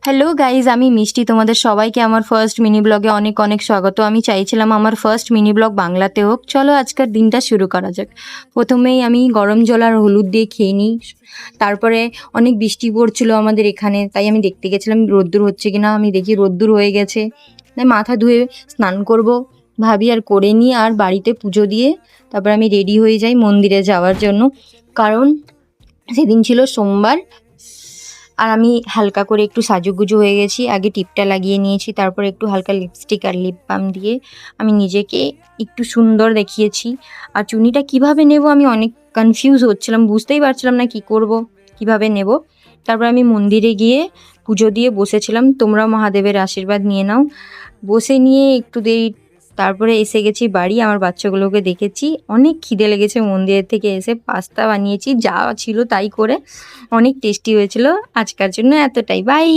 Hello guys, আমি মিষ্টি। তোমাদের সবাইকে আমার ফার্স্ট মিনি ব্লগে অনেক অনেক স্বাগত। আমি চাইছিলাম আমার ফার্স্ট মিনি ব্লগ বাংলাতে হোক। চলো আজকের দিনটা শুরু করা যাক। প্রথমেই আমি গরম জল আর হলুদ দিয়ে খেয়ে নিই। তারপরে অনেক বৃষ্টি পড়ছিল আমাদের এখানে, তাই আমি দেখতে গেছিলাম রোদ্দুর হচ্ছে কিনা। আমি দেখি রোদ্দুর হয়ে গেছে, তাই মাথা ধুয়ে স্নান করব ভাবি, আর করে নিই আর বাড়িতে পুজো দিয়ে তারপর আমি রেডি হয়ে যাই মন্দিরে যাওয়ার জন্য। কারণ সেদিন ছিল সোমবার। আর আমি হালকা করে একটু সাজুগুজু হয়ে গেছি। আগে টিপটা লাগিয়ে নিয়েছি, তারপর একটু হালকা লিপস্টিক আর লিপ বাম দিয়ে আমি নিজেকে একটু সুন্দর দেখিয়েছি। আর চুনিটা কিভাবে নেব আমি অনেক কনফিউজ হচ্ছিলাম, বুঝতেই পারছিলাম না কি করব, কিভাবে নেব। তারপর আমি মন্দিরে গিয়ে পুজো দিয়ে বসেছিলাম। তোমরা মহাদেবের আশীর্বাদ নিয়ে নাও। বসে নিয়ে একটু দেরি তারপরে এসে গেছি বাড়ি। আমার বাচ্চাগুলোকে দেখেছি, অনেক খিদে লেগেছে। মন্দিরের থেকে এসে পাস্তা বানিয়েছি, যা ছিল তাই করে, অনেক টেস্টি হয়েছিল। আজকের জন্য এতটাই, বাই।